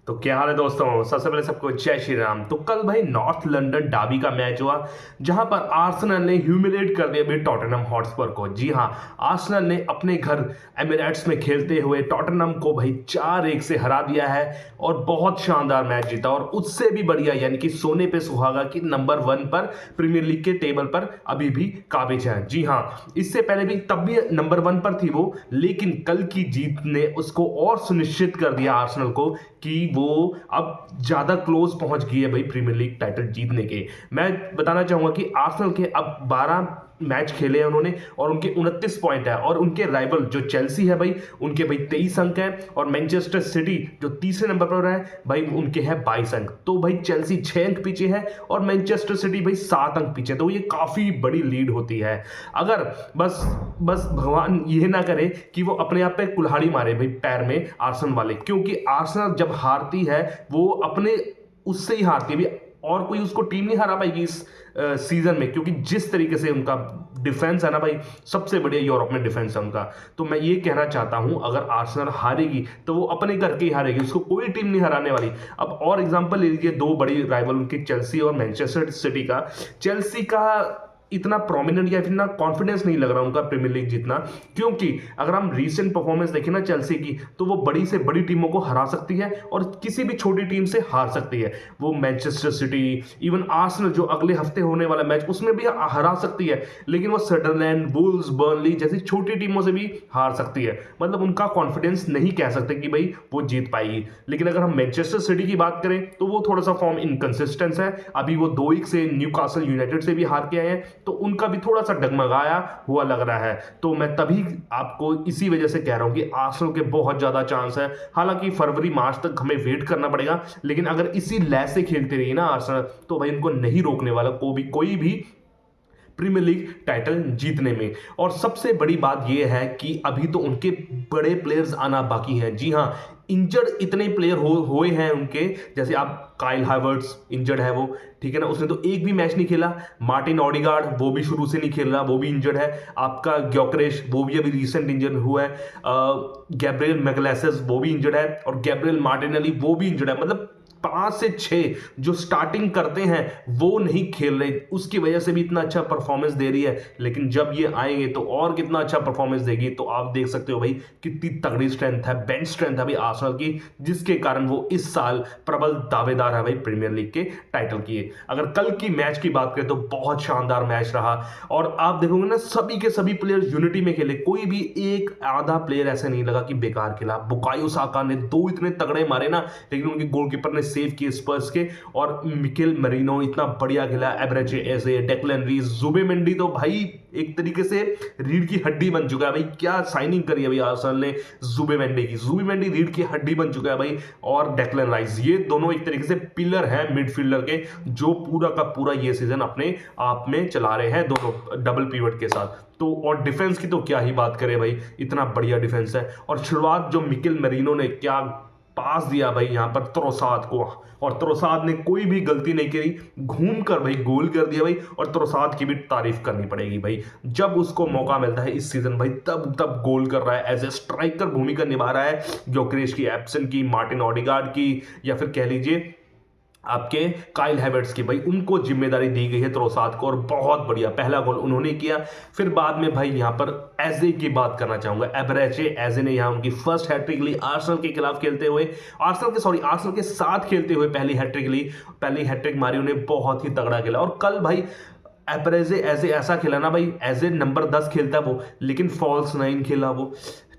तो क्या हाल है दोस्तों। सबसे पहले सबको जय श्री राम। तो कल भाई नॉर्थ लंदन डार्बी का मैच हुआ जहां पर आर्सेनल ने ह्यूमिलेट कर दिया भाई टॉटनहम हॉटस्पर को। जी हां, आर्सेनल ने अपने घर एमिरेट्स में खेलते हुए टॉटनहम को भाई 4-1 से हरा दिया है और बहुत शानदार मैच जीता। और उससे भी बढ़िया यानी कि सोने पे सुहागा कि नंबर 1 पर प्रीमियर लीग के टेबल पर अभी भी काबिज है। जी हां, इससे पहले भी तब भी नंबर 1 पर थी वो, लेकिन कल की जीत ने उसको और सुनिश्चित कर दिया आर्सेनल को कि वो अब ज्यादा क्लोज पहुंच गई है भाई प्रीमियर लीग टाइटल जीतने के। मैं बताना चाहूंगा कि आर्सेनल के अब 12 मैच खेले हैं उन्होंने और उनके 29 पॉइंट है। और उनके राइवल जो चेल्सी है भाई, उनके भाई 23 अंक हैं। और मैनचेस्टर सिटी जो तीसरे नंबर पर है भाई, उनके हैं 22 अंक। तो भाई चेल्सी 6 अंक पीछे है और मैनचेस्टर सिटी भाई 7 अंक पीछे। तो ये काफी बड़ी लीड होती है। अगर बस बस भगवान ये ना करे कि वो अपने आप पे कुल्हाड़ी मारे भाई पैर में आर्सेनल वाले, क्योंकि आर्सेनल जब हारती है वो अपने उससे ही हारती है भी, और कोई उसको टीम नहीं हरा पाएगी इस सीजन में, क्योंकि जिस तरीके से उनका डिफेंस है ना भाई, सबसे बढ़िया यूरोप में डिफेंस है उनका। तो मैं ये कहना चाहता हूं अगर आर्सेनल हारेगी तो वो अपने करके ही हारेगी, उसको कोई टीम नहीं हराने वाली। अब और एग्जांपल ले लीजिए दो बड़ी राइवल उनकी चेल्सी और मैनचेस्टर सिटी का। चेल्सी का इतना प्रोमिनेंट या फिर ना कॉन्फिडेंस नहीं लग रहा उनका प्रीमियर लीग जीतना, क्योंकि अगर हम रीसेंट परफॉर्मेंस देखें ना चेल्सी की, तो वो बड़ी से बड़ी टीमों को हरा सकती है और किसी भी छोटी टीम से हार सकती है। वो मैनचेस्टर सिटी, इवन आर्सेनल जो अगले हफ्ते होने वाला मैच उसमें भी हरा सकती है, लेकिन वो सडरलैंड, वुल्स, बर्नली जैसी छोटी टीमों से भी हार सकती है। मतलब उनका कॉन्फिडेंस नहीं कह सकते कि भाई वो जीत पाएगी। लेकिन अगर हम मैनचेस्टर सिटी की बात करें तो वो थोड़ा सा फॉर्म इनकंसिस्टेंस है। अभी वो 2-1 से न्यूकासल यूनाइटेड से भी हार के आए हैं, तो उनका भी थोड़ा सा डगमगाया हुआ लग रहा है। तो मैं तभी आपको इसी वजह से कह रहा हूं कि आर्सेनल के बहुत ज्यादा चांस है। हालांकि फरवरी मार्च तक हमें वेट करना पड़ेगा, लेकिन अगर इसी लय से खेलते रही ना आर्सेनल, तो भाई उनको नहीं रोकने वाला कोई भी प्रीमियर लीग टाइटल जीतने में। और सबसे बड़ी बात यह है कि अभी तो उनके बड़े प्लेयर्स आना बाकी हैं। जी हां, इंजर्ड इतने प्लेयर हुए हैं उनके, जैसे आप काइल हावर्ट्स इंजर्ड है वो, ठीक है ना, उसने तो एक भी मैच नहीं खेला। मार्टिन ऑडिगार्ड वो भी शुरू से नहीं खेल रहा, वो भी इंजर्ड है। आपका ग्योकरेश वो भी अभी रिसेंट इंजर्ड हुआ है। गैब्रियल मैगलेसेस वो भी इंजर्ड है और गैब्रियल मार्टिनेली वो भी इंजर्ड है। मतलब 5 से 6 जो स्टार्टिंग करते हैं वो नहीं खेल रहे, उसकी वजह से भी इतना अच्छा परफॉर्मेंस दे रही है। लेकिन जब ये आएंगे तो और कितना अच्छा परफॉर्मेंस देगी। तो आप देख सकते हो भाई कितनी तगड़ी स्ट्रेंथ है, बेंच स्ट्रेंथ है भाई आर्सेनल की, जिसके कारण वो इस साल प्रबल दावेदार है भाई प्रीमियर लीग के टाइटल की। अगर कल की मैच की बात करें तो बहुत शानदार मैच रहा। और आप देखोगे ना सभी के सभी प्लेयर यूनिटी में खेले, कोई भी एक आधा प्लेयर ऐसा नहीं लगा कि बेकार खेला। बुकायो साका ने 2 इतने तगड़े मारे ना, लेकिन उनके गोलकीपर ने सेव किए स्पर्स के। और मिकेल मरीनो इतना बढ़िया खेला, एब्रेचे एजे, डेक्लन रीस, जुबिमेंडी तो भाई एक तरीके से रीढ़ की हड्डी बन चुका है भाई। क्या साइनिंग करी है भाई आर्सेनल ने जुबिमेंडी की, जुबिमेंडी रीढ़ की हड्डी बन चुका है भाई। और डेक्लन राइस, ये दोनों एक तरीके से पिलर हैं मिडफील्डर के, जो पूरा का पूरा ये सीजन अपने आप में चला रहे हैं दोनों डबल पीवट के साथ। तो और डिफेंस की तो क्या ही बात करें भाई, इतना बढ़िया डिफेंस है। और शुरुआत जो मिकेल मरीनो ने क्या पास दिया भाई यहां पर त्रोसाद को, और त्रोसाद ने कोई भी गलती नहीं करी, घूम कर भाई गोल कर दिया भाई। और त्रोसाद की भी तारीफ करनी पड़ेगी भाई, जब उसको मौका मिलता है इस सीजन भाई तब तब गोल कर रहा है, एज ए स्ट्राइकर भूमिका निभा रहा है। ग्योकरेश की, एप्सन की, मार्टिन ऑडिगार्ड की, या फिर कह लीजिए आपके काइल हैवर्ट्स की, भाई उनको जिम्मेदारी दी गई है त्रोसाद को। और बहुत बढ़िया पहला गोल उन्होंने किया। फिर बाद में भाई यहां पर एजे की बात करना चाहूंगा, एब्रेचे एजे ने यहां उनकी फर्स्ट हैट्रिक ली आर्सेनल के खिलाफ खेलते हुए, आर्सेनल के साथ खेलते हुए पहली हैट्रिक ली, पहली हैट्रिक मारी उन्हें, बहुत ही तगड़ा खेला। और कल भाई एब्रेजे एजे ऐसा खेला ना भाई, एजे नंबर 10 खेलता है वो, लेकिन फॉल्स 9 खेला वो,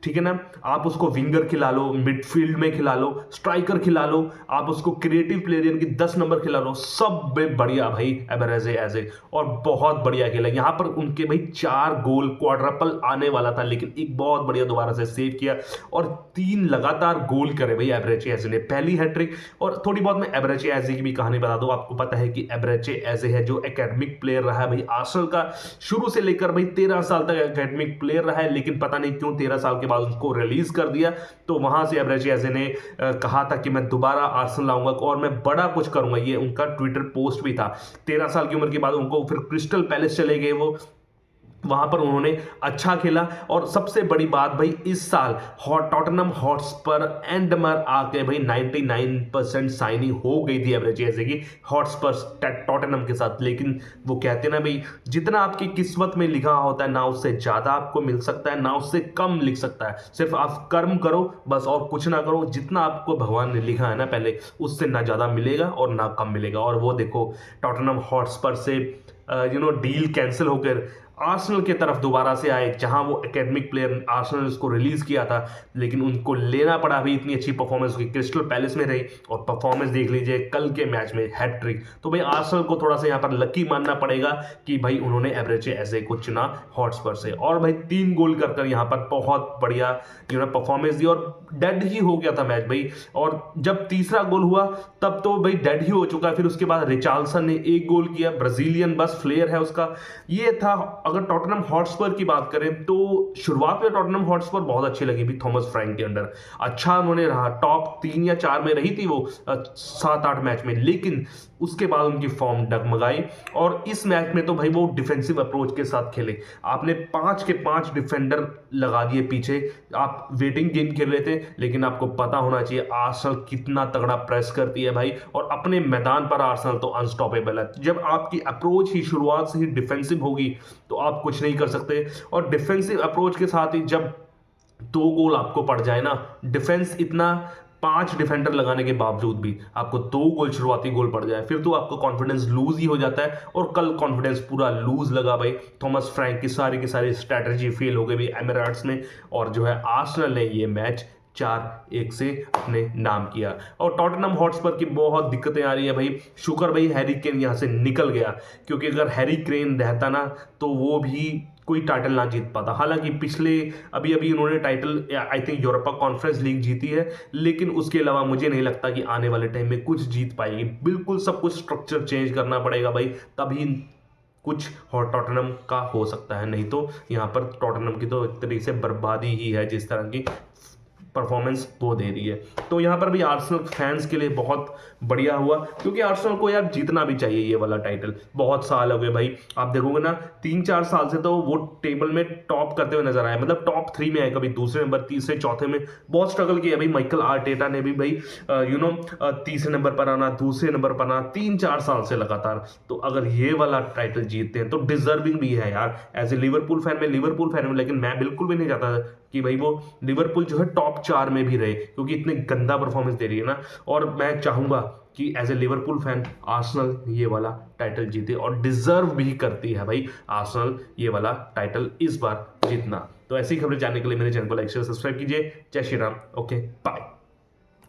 ठीक है ना। आप उसको विंगर खिला लो, मिडफील्ड में खिला लो, स्ट्राइकर खिला लो, आप उसको क्रिएटिव प्लेयर यानी कि 10 नंबर खिला लो, सब में बढ़िया भाई एबरेजे एजे। और बहुत बढ़िया खेला यहां पर उनके भाई 4 गोल क्वाड्रपल आने वाला था, लेकिन एक बहुत बढ़िया दोबारा से सेव किया और 3 लगातार गोल करे भाई एबरेचे एजे ने, पहली हैट्रिक। और थोड़ी बहुत मैं एबरेचे एजे की भी कहानी बता दूं, आपको पता है कि एबरेचे एजे है जो एकेडमिक प्लेयर रहा है भाई आर्सेनल का, शुरू से लेकर भाई 13 साल तक एकेडमिक प्लेयर रहा है, लेकिन पता नहीं क्यों 13 साल के बाद उसको रिलीज कर दिया। तो वहां से एब्रेचे एजे ने कहा था कि मैं दोबारा आर्सेनल आऊंगा और मैं बड़ा कुछ करूंगा, ये उनका ट्विटर पोस्ट भी था। 13 साल की उम्र के बाद उनको फिर क्रिस्टल पैलेस चले गए वो, वहाँ पर उन्होंने अच्छा खेला। और सबसे बड़ी बात भाई, इस साल टॉटनहम हॉटस्पर एंड में आके भाई 99% साइनिंग हो गई थी एवरेज जैसे कि हॉटस्पर टॉटनहम के साथ। लेकिन वो कहते हैं ना भाई, जितना आपकी किस्मत में लिखा होता है ना उससे ज़्यादा आपको मिल सकता है ना उससे कम लिख सकता है। सिर्फ आप कर्म करो बस, और कुछ ना करो। जितना आपको भगवान ने लिखा है ना पहले, उससे ना ज़्यादा मिलेगा और ना कम मिलेगा। और वो देखो, टॉटनहम हॉटस्पर से डील कैंसिल होकर आर्सेनल की तरफ दोबारा से आए, जहां वो एकेडमिक प्लेयर आर्सेनल उसको रिलीज किया था, लेकिन उनको लेना पड़ा। अभी इतनी अच्छी परफॉर्मेंस उसकी क्रिस्टल पैलेस में रही, और परफॉर्मेंस देख लीजिए कल के मैच में, हैट्रिक। तो भाई आर्सेनल को थोड़ा सा यहाँ पर लकी मानना पड़ेगा कि भाई उन्होंने एवरेजे ऐसे को चुना हॉटस्पर से। और भाई 3 गोल कर यहाँ पर बहुत बढ़िया परफॉर्मेंस दी, और डेड ही हो गया था मैच भाई। और जब तीसरा गोल हुआ तब तो भाई डेड ही हो चुका है। फिर उसके बाद रिचार्लसन ने 1 गोल किया, ब्राजीलियन बस फ्लेयर है उसका। ये था। अगर टॉटनहम हॉटस्पर की बात करें तो शुरुआत में टॉटनहम हॉटस्पर बहुत अच्छी लगी भी थॉमस फ्रैंक के अंडर, अच्छा उन्होंने रहा, टॉप 3 या 4 में रही थी वो 7-8 मैच में। लेकिन उसके बाद उनकी फॉर्म डगमगाई, और इस मैच में तो भाई वो डिफेंसिव अप्रोच के साथ खेले। आपने 5 के 5 डिफेंडर लगा दिए पीछे, आप वेटिंग गेम खेल रहे थे। लेकिन आपको पता होना चाहिए आर्सेनल कितना तगड़ा प्रेस करती है भाई, और अपने मैदान पर आर्सेनल तो अनस्टॉपेबल है। जब आपकी अप्रोच ही शुरुआत से ही डिफेंसिव होगी तो आप कुछ नहीं कर सकते। और डिफेंसिव अप्रोच के साथ ही जब 2 गोल आपको पड़ जाए ना, डिफेंस इतना 5 डिफेंडर लगाने के बावजूद भी आपको 2 गोल शुरुआती गोल पड़ जाए, फिर तो आपका कॉन्फिडेंस लूज ही हो जाता है। और कल कॉन्फिडेंस पूरा लूज लगा भाई। थॉमस फ्रैंक की सारी स्ट्रैटेजी फेल हो गई भाई एमिरेट्स में, और जो है आर्सेनल ने ये मैच 4-1 से अपने नाम किया। और टॉटनहम हॉटस्पर की बहुत दिक्कतें आ रही है भाई। शुक्र भाई हैरी केन यहाँ से निकल गया, क्योंकि अगर हैरी केन रहता ना तो वो भी कोई टाइटल ना जीत पाता। हालांकि पिछले अभी अभी उन्होंने title I think Europa conference league जीती है, लेकिन उसके अलावा मुझे नहीं लगता कि आने वाले टाइम में कुछ जीत पाएगी। बिल्कुल सब कुछ स्ट्रक्चर चेंज करना पड़ेगा भाई, तभी कुछ टॉटनहम का हो सकता है। नहीं तो यहाँ पर टॉटनहम की तो एक तरीके से बर्बादी ही है, जिस तरह की परफॉर्मेंस वो दे रही है। तो यहाँ पर भी आर्सेनल फैंस के लिए बहुत बढ़िया हुआ, क्योंकि आर्सेनल को यार जीतना भी चाहिए ये वाला टाइटल। बहुत साल हो गए भाई, आप देखोगे ना 3-4 साल से तो वो टेबल में टॉप करते हुए नजर आए, मतलब टॉप 3 में आए, कभी दूसरे नंबर, तीसरे, चौथे में। बहुत स्ट्रगल किया भाई। माइकल आर्टेटा ने भी भाई तीसरे नंबर पर आना, दूसरे नंबर पर आना, 3-4 साल से लगातार। तो अगर ये वाला टाइटल जीतते हैं तो डिजर्विंग भी है यार। एज ए लिवरपूल फैन, मैं लिवरपूल फैन हूँ, लेकिन मैं बिल्कुल भी नहीं चाहता कि भाई वो लिवरपूल जो है टॉप 4 में भी रहे, क्योंकि इतने गंदा परफॉर्मेंस दे रही है ना। और मैं चाहूंगा कि as a Liverpool fan Arsenal ये वाला टाइटल जीते, और डिजर्व भी करती है भाई आर्सेनल ये वाला टाइटल इस बार जीतना। तो ऐसी खबरें जानने के लिए मेरे चैनल को लाइक शेयर सब्सक्राइब कीजिए। जय श्री राम। Okay bye.